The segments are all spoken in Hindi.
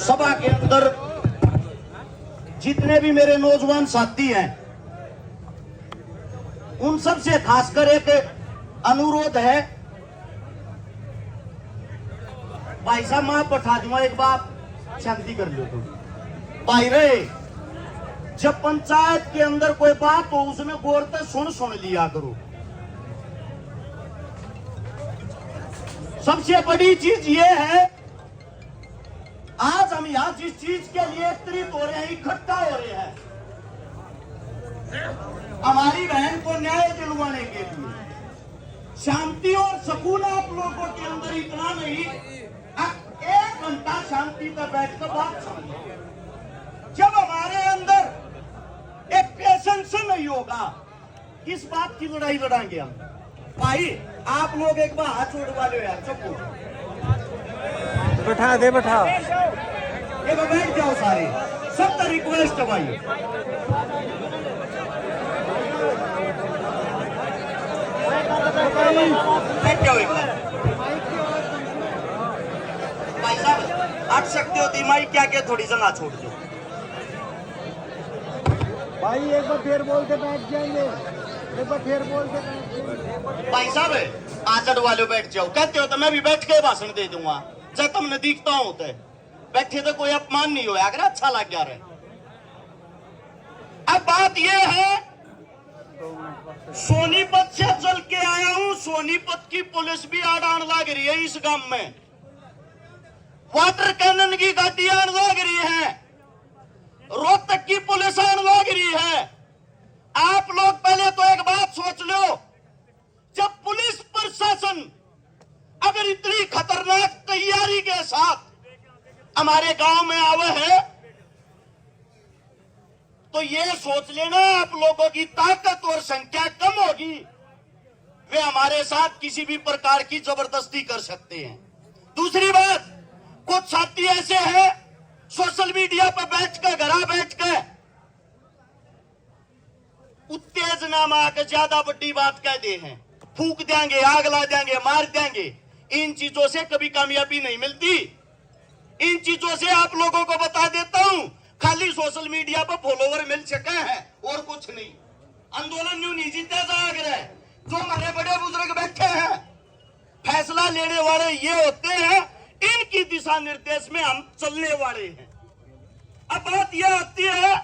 सभा के अंदर जितने भी मेरे नौजवान साथी हैं, उन सब से खासकर एक अनुरोध है। भाई साहब मां बैठा दूंगा, एक बात शांति कर लो तुम भाई रे। जब पंचायत के अंदर कोई बात हो उसमें गौर से सुन लिया करो। सबसे बड़ी चीज ये है, आज हम यहां जिस चीज के लिए एकत्रित हो रहे हैं, इकट्ठा हो रहे हैं, हमारी बहन को न्याय दिलवाने के लिए। शांति और सुकून आप लोगों के अंदर इतना नहीं, एक घंटा शांति पर बैठकर बात समझो। जब हमारे अंदर एक पेशेंस नहीं होगा, किस बात की लड़ाई लड़ाएंगे हम? भाई आप लोग एक बार हाथ जोड़वा लो यार, चुप बैठा दे, बैठा ये बैठ जाओ सारे, सबका रिक्वेस्ट है भाई। बैठ जाओ एक बार। भाई साहब हट सकते हो, दिमागी क्या क्या थोड़ी जगह छोड़ दो भाई। एक बार फिर बोल के बैठ जाएंगे, एक बार फिर बोल के बैठ जाएंगे। भाई साहब आचड़ वाले बैठ जाओ, कहते हो तो मैं भी बैठ के भाषण दे दूंगा। जब तुमने दिखता हूं तो बैठे तो कोई अपमान नहीं होया, अगर अच्छा लग गया रहे। अब बात यह है, सोनीपत से चल के आया हूं, सोनीपत की पुलिस भी आड़ान लग रही है इस गांव में, वाटर कैनन की गाड़ी आन लग रही है, रोहतक की पुलिस आन लग रही है। आप लोग पहले तो एक बात सोच लो, जब पुलिस प्रशासन अगर इतनी खतरनाक तैयारी के साथ हमारे गांव में आवे है, तो ये सोच लेना आप लोगों की ताकत और संख्या कम होगी, वे हमारे साथ किसी भी प्रकार की जबरदस्ती कर सकते हैं। दूसरी बात, कुछ साथी ऐसे हैं सोशल मीडिया पर बैठकर, घरा बैठकर उत्तेजना में आकर ज्यादा बड़ी बात कह दे हैं, फूक देंगे, आग ला देंगे, मार देंगे। इन चीजों से कभी कामयाबी नहीं मिलती। इन चीजों से आप लोगों को बता देता हूं, खाली सोशल मीडिया पर फॉलोवर मिल सके हैं और कुछ नहीं। आंदोलन न्यू नहीं जीता जाएगा। जो हमारे बड़े बुजुर्ग बैठे हैं, फैसला लेने वाले ये होते हैं, इनकी दिशा निर्देश में हम चलने वाले हैं। अब बात यह आती है,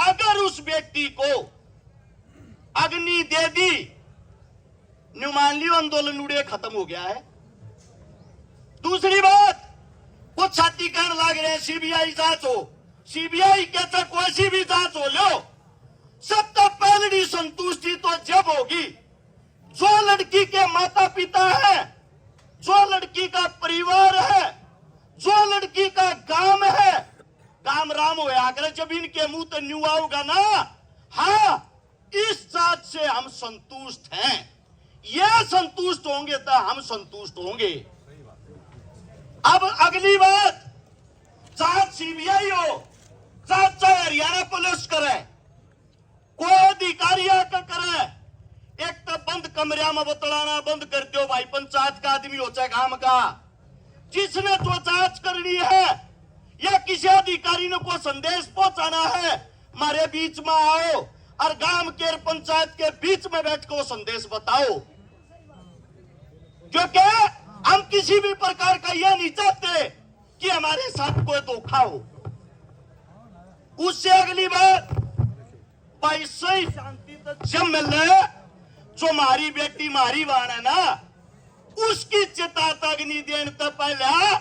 अगर उस व्यक्ति को अग्नि दे दी, न्यू मान लियो आंदोलन उड़े खत्म हो गया है। दूसरी बात, कुछ साथी कहने लग रहे हैं सीबीआई जांच हो, सीबीआई कहता कोई सी भी जांच हो लो, सबका पहली संतुष्टि तो जब होगी जो लड़की के माता पिता है, जो लड़की का परिवार है, जो लड़की का गांव है, काम राम हो आकर जब इनके मुंह तो न्यू आओगा ना, हाँ इस जांच से हम संतुष्ट हैं, ये संतुष्ट होंगे तो हम संतुष्ट होंगे। अब अगली बात, जांच सीबीआई हो, जांच चाहे हरियाणा पुलिस करे, कोई अधिकारी आकर करे, एक तो बंद कमरिया में बतलाना बंद कर दो भाई, पंचायत का आदमी हो चाहे गांव का, जिसने जो जांच करनी है या किसी अधिकारी ने कोई संदेश पहुंचाना है, हमारे बीच में आओ और गांव के पंचायत के बीच में बैठ कर वो संदेश बताओ। क्योंकि हम किसी भी प्रकार का यह नहीं चाहते कि हमारे साथ कोई धोखा हो। उससे अगली बात, पैसे ही शांति तो जब मिल रहे, जो मारी बेटी मारी वाण है ना, उसकी चिता अग्नि देने तो पहले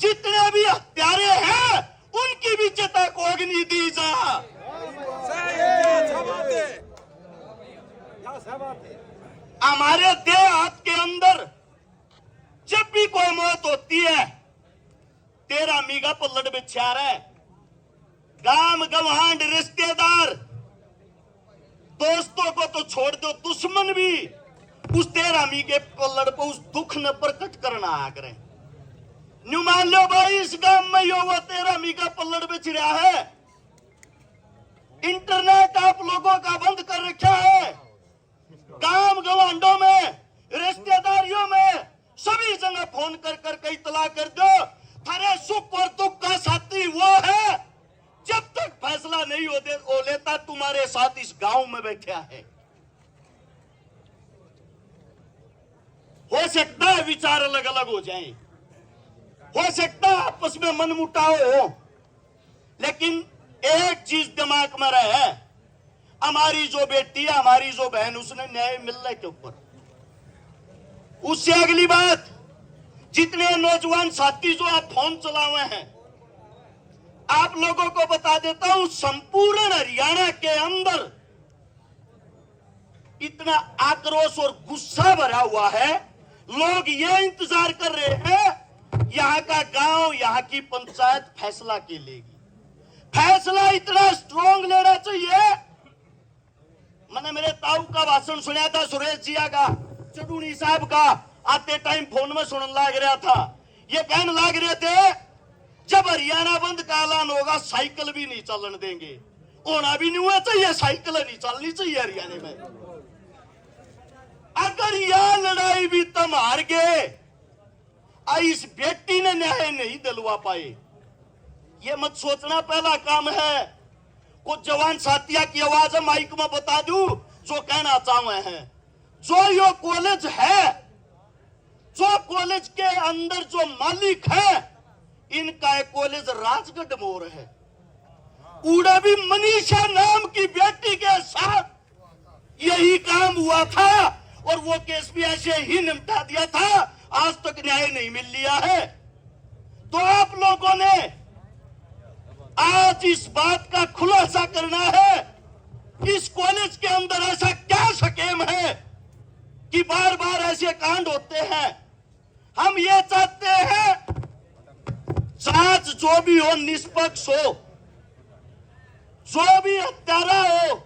जितने भी हत्यारे हैं उनकी भी चिता को अग्नि दी जा। हमारे देहात के अंदर जब भी कोई मौत होती है, तेरा मीगा पल्लड़ बिछा रहा है, गांव गवांड रिश्तेदार दोस्तों को तो छोड़ दो, दुश्मन भी उस तेरा मीगे पल्लड़ पर उस दुख न प्रकट करना आ करे। न्यू मान लो भाई, इस गांव में यो वो तेरा मीगा पल्लड़ बिछ रहा है, इंटरनेट आप लोगों का बंद कर रखा है, गांव गवांडों में, रिश्तेदारियों में, सभी जगह फोन कर कर के इतला कर दो, बैठा है। हो सकता है विचार अलग अलग हो जाएं, हो सकता है आपस में मनमुटाव हो, लेकिन एक चीज दिमाग में रहे, हमारी जो बेटी है, हमारी जो बहन, उसने न्याय मिलने के ऊपर। उससे अगली बात, जितने नौजवान साथी जो आप फोन चलाए हैं, आप लोगों को बता देता हूं, संपूर्ण हरियाणा के अंदर इतना आक्रोश और गुस्सा भरा हुआ है। लोग ये इंतजार कर रहे हैं यहां का गांव, यहां की पंचायत फैसला के लेगी। फैसला इतना स्ट्रांग लेना चाहिए। मैंने मेरे ताऊ का भाषण सुना था, सुरेश जिया का, चडूनी साहब का, आते टाइम फोन में सुनने लग रहा था। ये कहने लग रहे थे जब हरियाणा बंद का ऐलान होगा साइकिल भी नहीं चलन देंगे। होना भी नहीं हुआ चाहिए, साइकिल नहीं चलनी चाहिए हरियाणा में। अगर यह लड़ाई भी तुम हार गए, इस बेटी ने न्याय नहीं दिलवा पाए, ये मत सोचना पहला काम है। कुछ जवान साथिया की आवाज माइक में बता दूं जो कहना चाहते हैं। जो यो कॉलेज है, जो कॉलेज के अंदर जो मालिक है, इनका एक कॉलेज राजगढ़ मोर है। उड़ा भी मनीषा नाम की बेटी के साथ यही काम हुआ था और वो केस भी ऐसे ही निपटा दिया था। आज तक न्याय नहीं मिल लिया है। तो आप लोगों ने आज इस बात का खुलासा करना है, इस कॉलेज के अंदर ऐसा क्या स्कीम है कि बार बार ऐसे कांड होते हैं। हम ये चाहते हैं जांच जो भी हो निष्पक्ष हो, जो भी हत्यारा हो,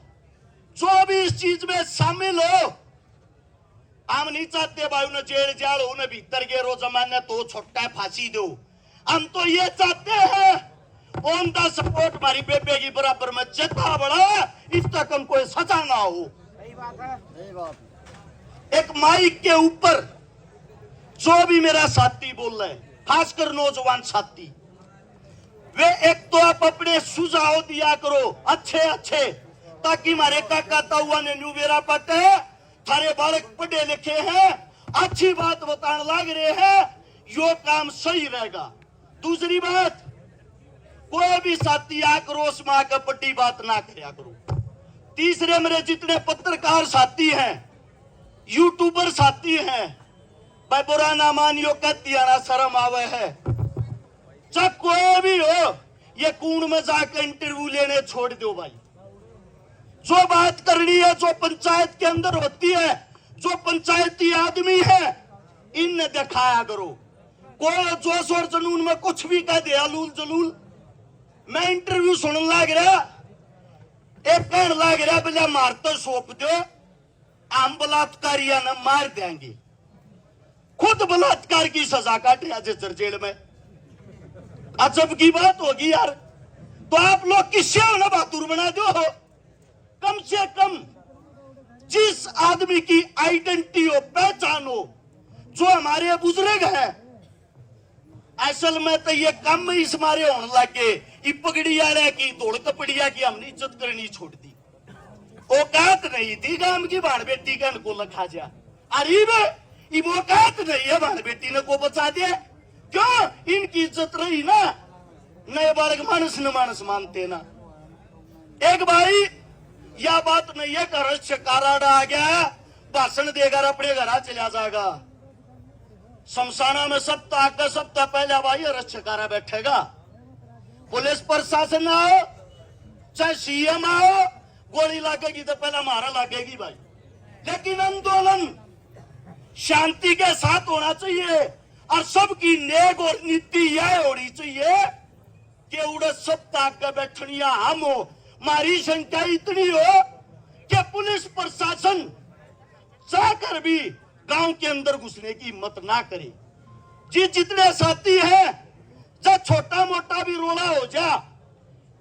जो भी इस चीज में शामिल हो। हम नहीं चाहते भाई उन्हें जेल जाल उन्हें भीतर के रो जमाने तो छोटा फांसी दो। हम तो ये चाहते हैं ऑन द सपोर्ट हमारी बेबे की बराबर में जितना बड़ा इस तक हम कोई सजा ना हो। सही बात है, सही बात। एक माइक के ऊपर जो भी मेरा साथी बोल रहे हैं, खासकर नौजवान साथी, वे एक तो आप अपने सुझाव दिया करो अच्छे अच्छे, ताकि हमारे काका ताऊआ ने न्यू बेरा पटे, थारे बालक पढ़े लिखे हैं, अच्छी बात बताने लग रहे हैं, यो काम सही रहेगा। दूसरी बात, कोई भी साथी आक्रोश में आकर पट्टी बात ना करया करो। तीसरे मेरे जितने पत्रकार साथी हैं, यूट्यूबर साथी हैं, भाई बुरा ना मानियो, कहती ना शर्म आवे है। चाहे कोई भी हो, ये कूड़ में जाकर इंटरव्यू लेने छोड़ दो भाई। जो बात करनी है, जो पंचायत के अंदर होती है, जो पंचायती आदमी है, इन्हें दिखाया करो। कोई जोश और जुनून में कुछ भी कह दे, अलूल जलूल। मैं इंटरव्यू सुनने लग रहा, एक कहने लग रहा भैया मार तो सौंप दो, हम बलात्कारिया ने मार देंगे। खुद बलात्कार की सजा काट रहा जसर जेल में। अजब की बात होगी यार। तो आप लोग किससे हो ना बहादुर बना दो हो। कम से कम जिस आदमी की आइडेंटिटी हो, पहचान हो, जो हमारे बुजुर्ग हैं, असल में तो ये कम इस मारे होने लगे, ये पगड़िया रह की दौड़ कपड़िया की हमने इज्जत करनी छोड़ दी। औकात नहीं थी गांव की बाण बेटी का को लखा जा। अरे ये औकात नहीं है बाण बेटी ने को बचा दिया। क्यों? इनकी इज्जत रही ना, नए बालक मानस न मानस मानते ना। एक भाई यह बात नहीं है कि रक्षकारा आ गया भाषण देगा अपने घर चला जाएगा। शमशाना में सप्ताह पहले भाई रक्षकारा बैठेगा। पुलिस प्रशासन आओ चाहे सीएम आओ, गोली लगेगी तो पहले मारा लगेगी भाई। लेकिन आंदोलन शांति के साथ होना चाहिए और सबकी नेक और नीति यह होनी चाहिए कि उड़े सप्ताह का बैठनिया हम हो। हमारी संख्या इतनी हो कि पुलिस प्रशासन चाहकर भी गांव के अंदर घुसने की हिम्मत ना करे। जितने साथी हैं, जब छोटा मोटा भी रोना हो जा,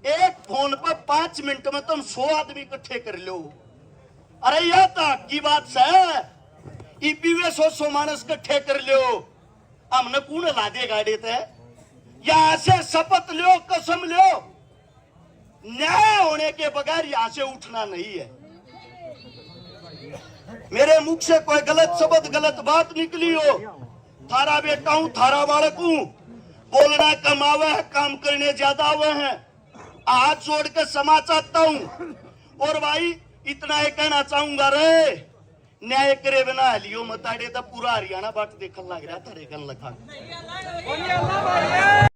एक फोन पर 5 मिनट में तुम 100 आदमी इकट्ठे कर लो। अरे यह तो की बात है, ईपीवे 100 मानस इकट्ठे कर लो, हमने कौन ला दे गाड़ी थे। यहां से शपथ लो, कसम लो, न्याय होने के बगैर यहां से उठना नहीं है। मेरे मुख से कोई गलत शब्द गलत बात निकली हो, थारा बेटा हूं, थारा बालक हूं, बोलना कमावे है, काम करने ज्यादा हुए हैं। हाथ जोड़ के क्षमा चाहता हूं। और भाई इतना ही कहना चाहूंगा रे, न्याय करे बिना लियो मताड़े तो पूरा हरियाणा बाट देखने लग रहा था, रेखन लखा